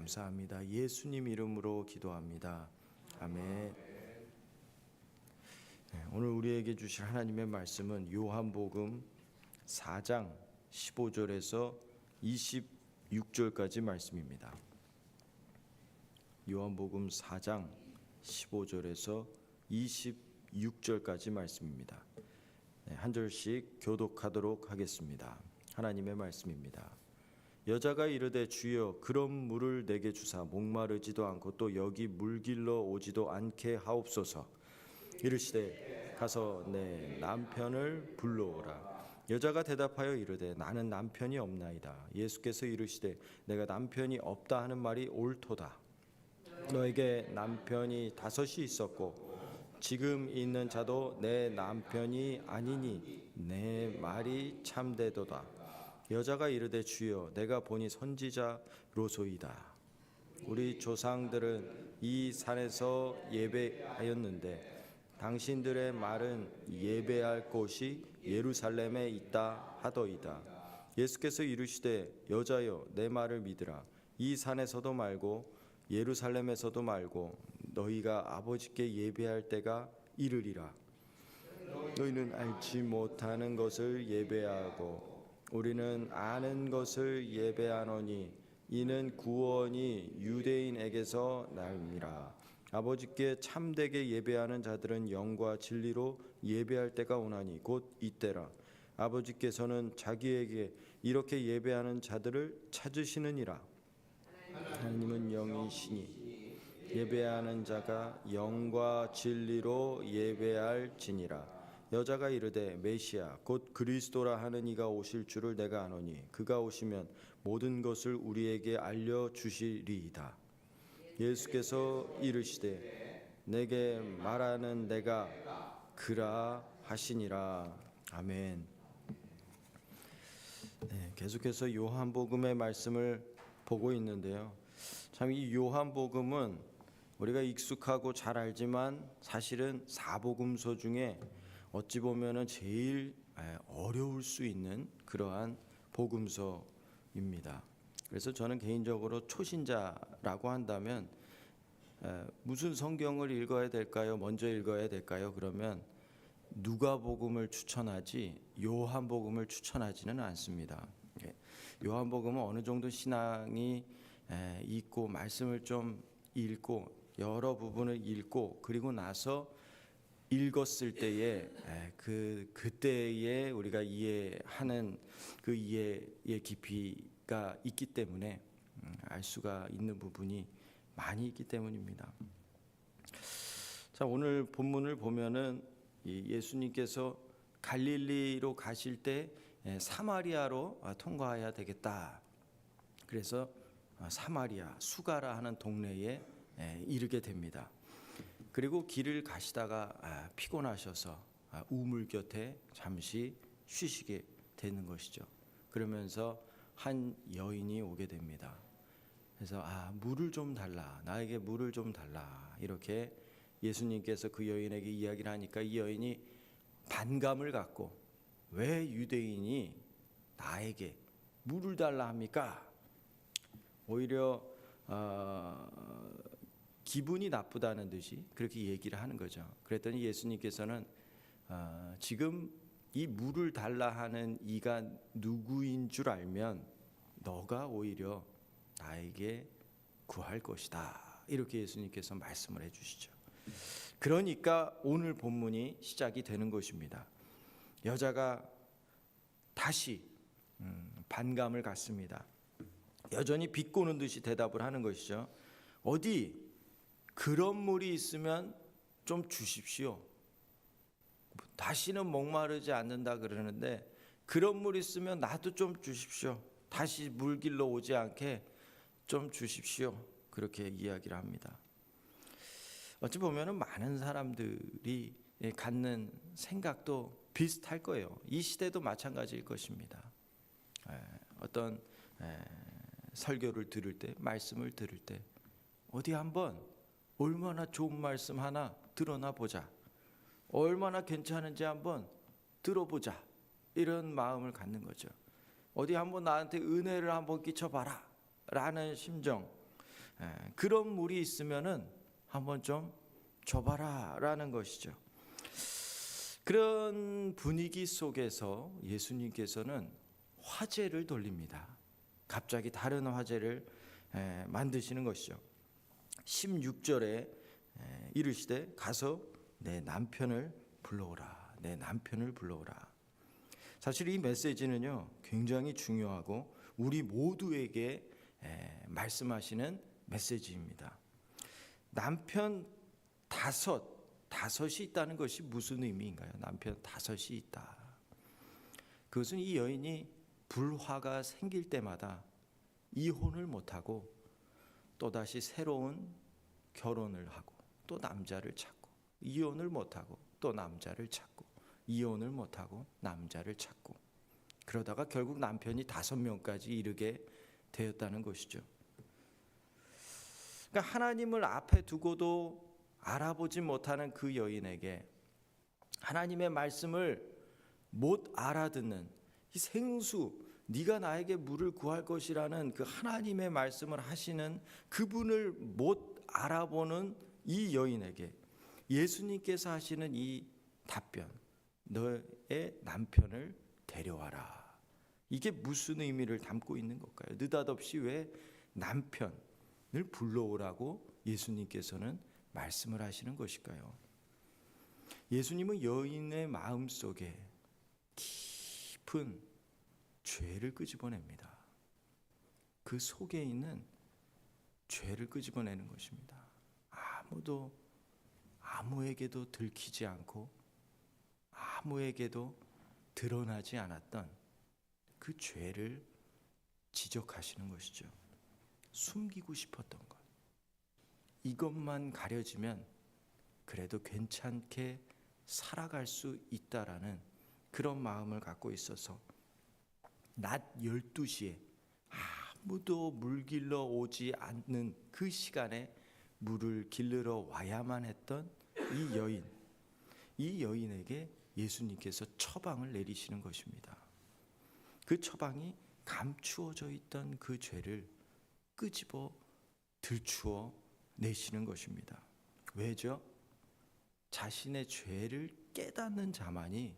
감사합니다. 예수님 이름으로 기도합니다. 아멘. 오늘 우리에게 주실 하나님의 말씀은 요한복음 4장 15절에서 26절까지 말씀입니다. 요한복음 4장 15절에서 26절까지 말씀입니다. 한 절씩 교독하도록 하겠습니다. 하나님의 말씀입니다. 여자가 이르되 주여 그런 물을 내게 주사 목마르지도 않고 또 여기 물길러 오지도 않게 하옵소서. 이르시되 가서 내 남편을 불러오라. 여자가 대답하여 이르되 나는 남편이 없나이다. 예수께서 이르시되 내가 남편이 없다 하는 말이 옳도다. 너에게 남편이 5이 있었고 지금 있는 자도 내 남편이 아니니 내 말이 참되도다. 여자가 이르되 주여 내가 보니 선지자로소이다. 우리 조상들은 이 산에서 예배하였는데 당신들의 말은 예배할 곳이 예루살렘에 있다 하더이다. 예수께서 이르시되 여자여 내 말을 믿으라. 이 산에서도 말고 예루살렘에서도 말고 너희가 아버지께 예배할 때가 이르리라. 너희는 알지 못하는 것을 예배하고 우리는 아는 것을 예배하노니 이는 구원이 유대인에게서 나옵니다. 아버지께 참되게 예배하는 자들은 영과 진리로 예배할 때가 오나니 곧 이때라. 아버지께서는 자기에게 이렇게 예배하는 자들을 찾으시느니라. 하나님은 영이시니 예배하는 자가 영과 진리로 예배할지니라. 여자가 이르되 메시아 곧 그리스도라 하는 이가 오실 줄을 내가 아노니 그가 오시면 모든 것을 우리에게 알려주시리이다. 예수께서 이르시되 내게 말하는 내가 그라 하시니라. 아멘. 계속해서 요한복음의 말씀을 보고 있는데요. 참 이 요한복음은 우리가 익숙하고 잘 알지만 사실은 사복음서 중에 어찌 보면은 제일 어려울 수 있는 그러한 복음서입니다. 그래서 저는 개인적으로 초신자라고 한다면 무슨 성경을 읽어야 될까요? 먼저 읽어야 될까요? 그러면 누가복음을 추천하지 요한복음을 추천하지는 않습니다. 요한복음은 어느 정도 신앙이 있고 말씀을 좀 읽고 여러 부분을 읽고 그리고 나서 읽었을 때에 그때에 우리가 이해하는 그 이해의 깊이가 있기 때문에 알 수가 있는 부분이 많이 있기 때문입니다. 자, 오늘 본문을 보면은 예수님께서 갈릴리로 가실 때 사마리아로 통과해야 되겠다. 그래서 사마리아 수가라 하는 동네에 이르게 됩니다. 그리고 길을 가시다가 피곤하셔서 우물 곁에 잠시 쉬시게 되는 것이죠. 그러면서 한 여인이 오게 됩니다. 그래서 물을 좀 달라, 나에게 물을 좀 달라, 이렇게 예수님께서 그 여인에게 이야기를 하니까 이 여인이 반감을 갖고 왜 유대인이 나에게 물을 달라 합니까? 오히려 기분이 나쁘다는 듯이 그렇게 얘기를 하는 거죠. 그랬더니 예수님께서는 지금 이 물을 달라 하는 이가 누구인 줄 알면 너가 오히려 나에게 구할 것이다. 이렇게 예수님께서 말씀을 해주시죠. 그러니까 오늘 본문이 시작이 되는 것입니다. 여자가 다시 반감을 갖습니다. 여전히 비꼬는 듯이 대답을 하는 것이죠. 어디 그런 물이 있으면 좀 주십시오. 다시는 목마르지 않는다 그러는데 그런 물이 있으면 나도 좀 주십시오. 다시 물길로 오지 않게 좀 주십시오. 그렇게 이야기를 합니다. 어찌 보면 많은 사람들이 갖는 생각도 비슷할 거예요. 이 시대도 마찬가지일 것입니다. 어떤 설교를 들을 때, 말씀을 들을 때 어디 한번 얼마나 좋은 말씀 하나 들어나 보자. 얼마나 괜찮은지 한번 들어보자. 이런 마음을 갖는 거죠. 어디 한번 나한테 은혜를 한번 끼쳐봐라 라는 심정. 그런 물이 있으면은 한번 좀 줘봐라라는 것이죠. 그런 분위기 속에서 예수님께서는 화제를 돌립니다. 갑자기 다른 화제를 만드시는 것이죠. 16절에 이르시되 가서 내 남편을 불러오라. 내 남편을 불러오라. 사실 이 메시지는요 굉장히 중요하고 우리 모두에게 말씀하시는 메시지입니다. 남편 다섯이 있다는 것이 무슨 의미인가요? 남편 다섯이 있다. 그것은 이 여인이 불화가 생길 때마다 이혼을 못하고 또다시 새로운 결혼을 하고 또 남자를 찾고 이혼을 못하고 또 남자를 찾고 이혼을 못하고 남자를 찾고 그러다가 결국 남편이 5명까지 이르게 되었다는 것이죠. 그러니까 하나님을 앞에 두고도 알아보지 못하는 그 여인에게 하나님의 말씀을 못 알아듣는 이 생수, 네가 나에게 물을 구할 것이라는 그 하나님의 말씀을 하시는 그분을 못 알아보는 이 여인에게 예수님께서 하시는 이 답변, 너의 남편을 데려와라. 이게 무슨 의미를 담고 있는 걸까요? 느닷없이 왜 남편을 불러오라고 예수님께서는 말씀을 하시는 것일까요? 예수님은 여인의 마음속에 깊은 죄를 끄집어냅니다. 그 속에 있는 죄를 끄집어내는 것입니다. 아무에게도 들키지 않고 아무에게도 드러나지 않았던 그 죄를 지적하시는 것이죠. 숨기고 싶었던 것. 이것만 가려지면 그래도 괜찮게 살아갈 수 있다라는 그런 마음을 갖고 있어서 낮 12시에 아무도 물 길러 오지 않는 그 시간에 물을 길르러 와야만 했던 이 여인에게 예수님께서 처방을 내리시는 것입니다. 그 처방이 감추어져 있던 그 죄를 끄집어 들추어 내시는 것입니다. 왜죠? 자신의 죄를 깨닫는 자만이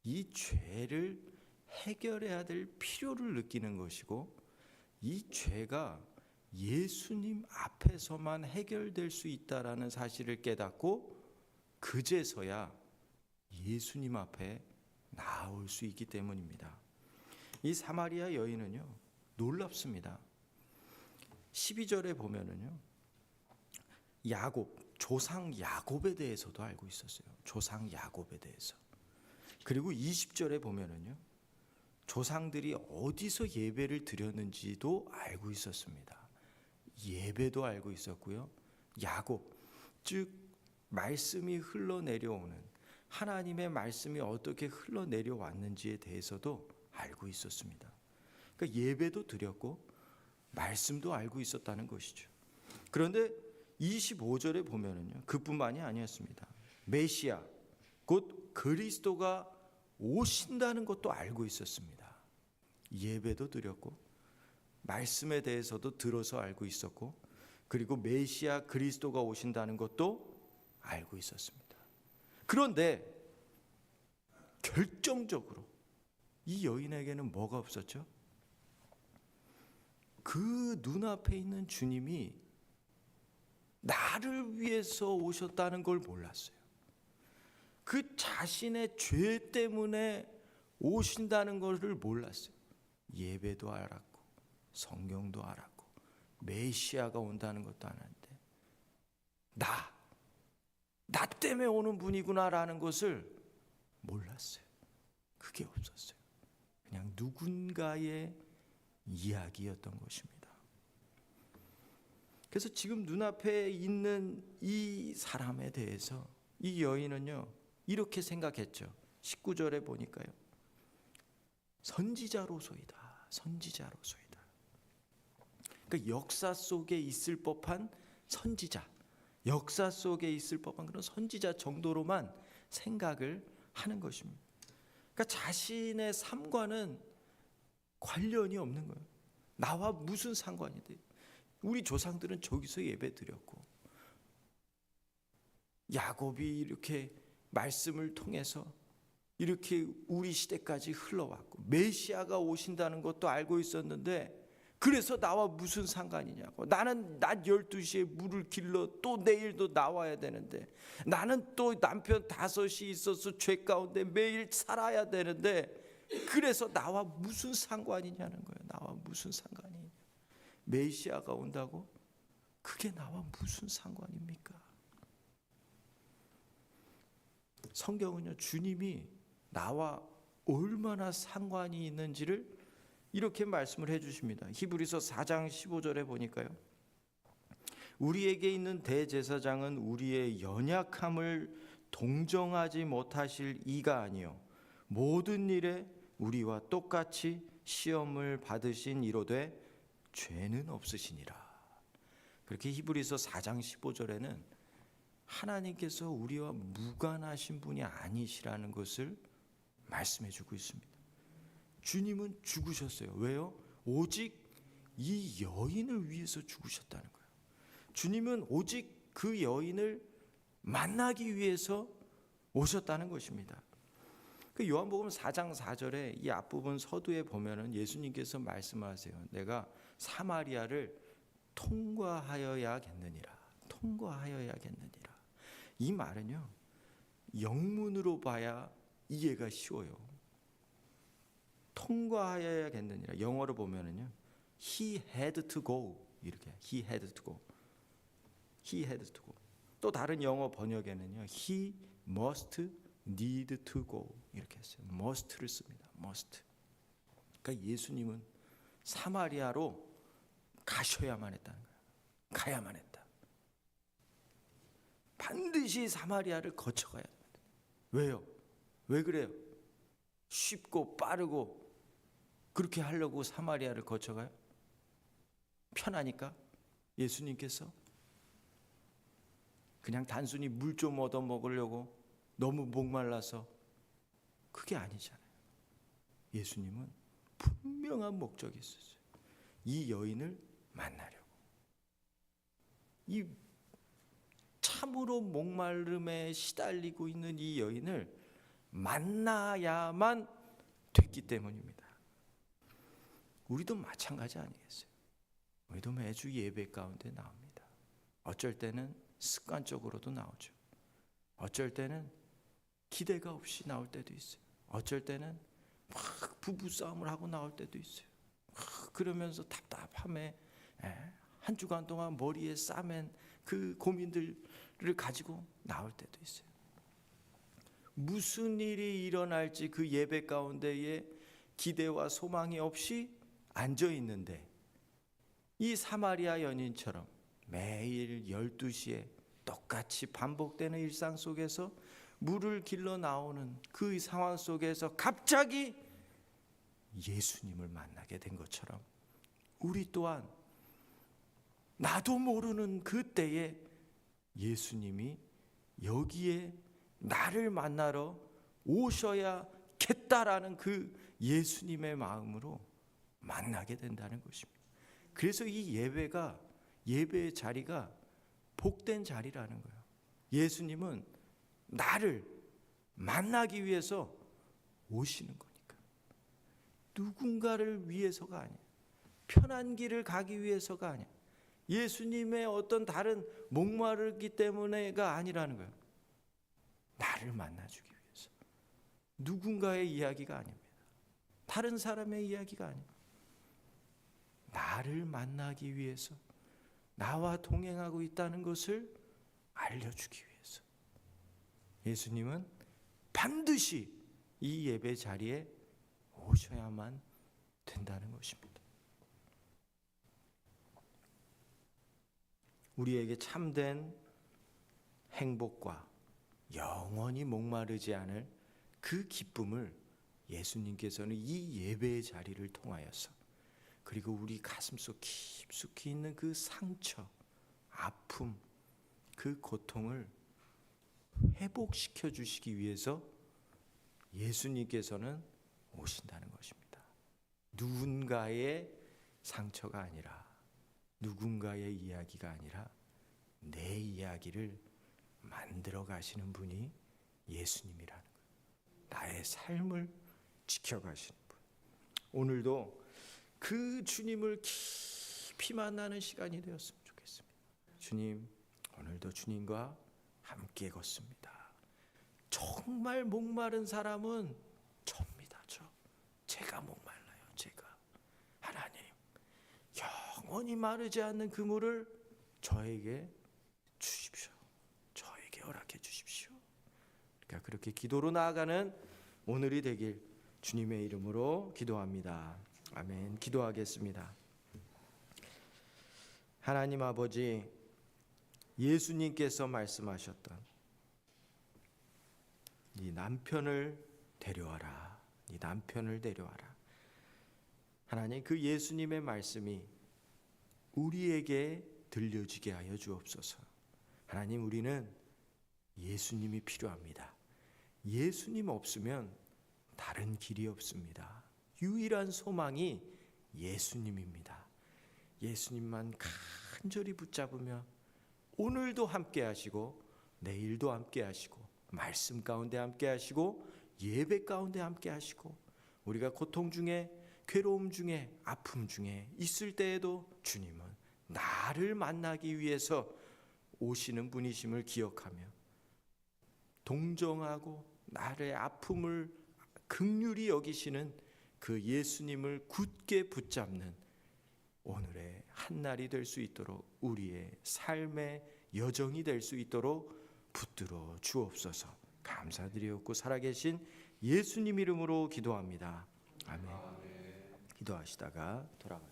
이 죄를 해결해야 될 필요를 느끼는 것이고 이 죄가 예수님 앞에서만 해결될 수 있다라는 사실을 깨닫고 그제서야 예수님 앞에 나올 수 있기 때문입니다. 이 사마리아 여인은요 놀랍습니다. 12절에 보면은요 조상 야곱에 대해서도 알고 있었어요. 조상 야곱에 대해서. 그리고 20절에 보면은요 조상들이 어디서 예배를 드렸는지도 알고 있었습니다. 예배도 알고 있었고요. 야곱, 즉 말씀이 흘러내려오는 하나님의 말씀이 어떻게 흘러내려왔는지에 대해서도 알고 있었습니다. 그러니까 예배도 드렸고 말씀도 알고 있었다는 것이죠. 그런데 25절에 보면은요, 그뿐만이 아니었습니다. 메시아, 곧 그리스도가 오신다는 것도 알고 있었습니다. 예배도 드렸고 말씀에 대해서도 들어서 알고 있었고 그리고 메시아 그리스도가 오신다는 것도 알고 있었습니다. 그런데 결정적으로 이 여인에게는 뭐가 없었죠? 그 눈앞에 있는 주님이 나를 위해서 오셨다는 걸 몰랐어요. 그 자신의 죄 때문에 오신다는 것을 몰랐어요. 예배도 알았고 성경도 알았고 메시아가 온다는 것도 알았는데 나 때문에 오는 분이구나라는 것을 몰랐어요. 그게 없었어요. 그냥 누군가의 이야기였던 것입니다. 그래서 지금 눈앞에 있는 이 사람에 대해서 이 여인은요 이렇게 생각했죠. 19절에 보니까요. 선지자로소이다. 그러니까 역사 속에 있을 법한 선지자, 역사 속에 있을 법한 그런 선지자 정도로만 생각을 하는 것입니다. 그러니까 자신의 삶과는 관련이 없는 거예요. 나와 무슨 상관이 돼? 우리 조상들은 저기서 예배 드렸고, 야곱이 이렇게 말씀을 통해서 이렇게 우리 시대까지 흘러왔고, 메시아가 오신다는 것도 알고 있었는데, 그래서 나와 무슨 상관이냐고. 나는 낮 12시에 물을 길러 또 내일도 나와야 되는데, 나는 또 남편 5이 있어서 죄 가운데 매일 살아야 되는데, 그래서 나와 무슨 상관이냐는 거예요. 나와 무슨 상관이. 메시아가 온다고? 그게 나와 무슨 상관입니까? 성경은요, 주님이 나와 얼마나 상관이 있는지를 이렇게 말씀을 해주십니다. 히브리서 4장 15절에 보니까요, 우리에게 있는 대제사장은 우리의 연약함을 동정하지 못하실 이가 아니요 모든 일에 우리와 똑같이 시험을 받으신 이로되 죄는 없으시니라. 그렇게 히브리서 4장 15절에는 하나님께서 우리와 무관하신 분이 아니시라는 것을 말씀해 주고 있습니다. 주님은 죽으셨어요. 왜요? 오직 이 여인을 위해서 죽으셨다는 거예요. 주님은 오직 그 여인을 만나기 위해서 오셨다는 것입니다. 그 요한복음 4장 4절에 이 앞부분 서두에 보면은 예수님께서 말씀하세요. 내가 사마리아를 통과하여야겠느니라. 통과하여야겠느니라. 이 말은요, 영문으로 봐야 이해가 쉬워요. 통과하여야겠느니라. 영어로 보면은요, he had to go, 이렇게 he had to go, he had to go. 또 다른 영어 번역에는요, he must need to go 이렇게 했어요. must를 씁니다. must. 그러니까 예수님은 사마리아로 가셔야만 했다는 거예요. 가야만 했다. 반드시 사마리아를 거쳐가야 합니다. 왜요? 왜 그래요? 쉽고 빠르고 그렇게 하려고 사마리아를 거쳐가요? 편하니까? 예수님께서 그냥 단순히 물 좀 얻어 먹으려고 너무 목말라서? 그게 아니잖아요. 예수님은 분명한 목적이 있었어요. 이 여인을 만나려고. 이 참으로 목마름에 시달리고 있는 이 여인을 만나야만 됐기 때문입니다. 우리도 마찬가지 아니겠어요? 우리도 매주 예배 가운데 나옵니다. 어쩔 때는 습관적으로도 나오죠. 어쩔 때는 기대가 없이 나올 때도 있어요. 어쩔 때는 막 부부싸움을 하고 나올 때도 있어요. 그러면서 답답함에 한 주간 동안 머리에 싸맨 그 고민들을 가지고 나올 때도 있어요. 무슨 일이 일어날지 그 예배 가운데에 기대와 소망이 없이 앉아 있는데, 이 사마리아 연인처럼 매일 12시에 똑같이 반복되는 일상 속에서 물을 길러 나오는 그 상황 속에서 갑자기 예수님을 만나게 된 것처럼, 우리 또한 나도 모르는 그때에 예수님이 여기에 나를 만나러 오셔야겠다라는 그 예수님의 마음으로 만나게 된다는 것입니다. 그래서 이 예배의 자리가 복된 자리라는 거예요. 예수님은 나를 만나기 위해서 오시는 거니까. 누군가를 위해서가 아니야. 편한 길을 가기 위해서가 아니야. 예수님의 어떤 다른 목마르기 때문에가 아니라는 거예요. 나를 만나주기 위해서. 누군가의 이야기가 아닙니다. 다른 사람의 이야기가 아닙니다. 나를 만나기 위해서, 나와 동행하고 있다는 것을 알려주기 위해서 예수님은 반드시 이 예배 자리에 오셔야만 된다는 것입니다. 우리에게 참된 행복과 영원히 목마르지 않을 그 기쁨을 예수님께서는 이 예배의 자리를 통하여서, 그리고 우리 가슴속 깊숙이 있는 그 상처, 아픔, 그 고통을 회복시켜 주시기 위해서 예수님께서는 오신다는 것입니다. 누군가의 상처가 아니라 누군가의 이야기가 아니라 내 이야기를 만들어 가시는 분이 예수님이라는 거예요. 나의 삶을 지켜가시는 분. 오늘도 그 주님을 깊이 만나는 시간이 되었으면 좋겠습니다. 주님, 오늘도 주님과 함께 걷습니다. 정말 목마른 사람은 접니다. 제가 목말라요. 제가. 하나님, 영원히 마르지 않는 그 물을 저에게 주십시오. 저에게 허락해 주십시오. 그러니까 그렇게 기도로 나아가는 오늘이 되길 주님의 이름으로 기도합니다. 아멘. 기도하겠습니다. 하나님 아버지, 예수님께서 말씀하셨던 네 남편을 데려와라. 네 남편을 데려와라. 하나님, 그 예수님의 말씀이 우리에게 들려지게 하여 주옵소서. 하나님, 우리는 예수님이 필요합니다. 예수님 없으면 다른 길이 없습니다. 유일한 소망이 예수님입니다. 예수님만 간절히 붙잡으며 오늘도 함께 하시고 내일도 함께 하시고 말씀 가운데 함께 하시고 예배 가운데 함께 하시고 우리가 고통 중에 괴로움 중에 아픔 중에 있을 때에도 주님은 나를 만나기 위해서 오시는 분이심을 기억하며 동정하고 나의 아픔을 긍휼히 여기시는 그 예수님을 굳게 붙잡는 오늘의 한날이 될 수 있도록 우리의 삶의 여정이 될 수 있도록 붙들어 주옵소서. 감사드리옵고 살아계신 예수님 이름으로 기도합니다. 아멘. 기도하시다가 돌아가시죠.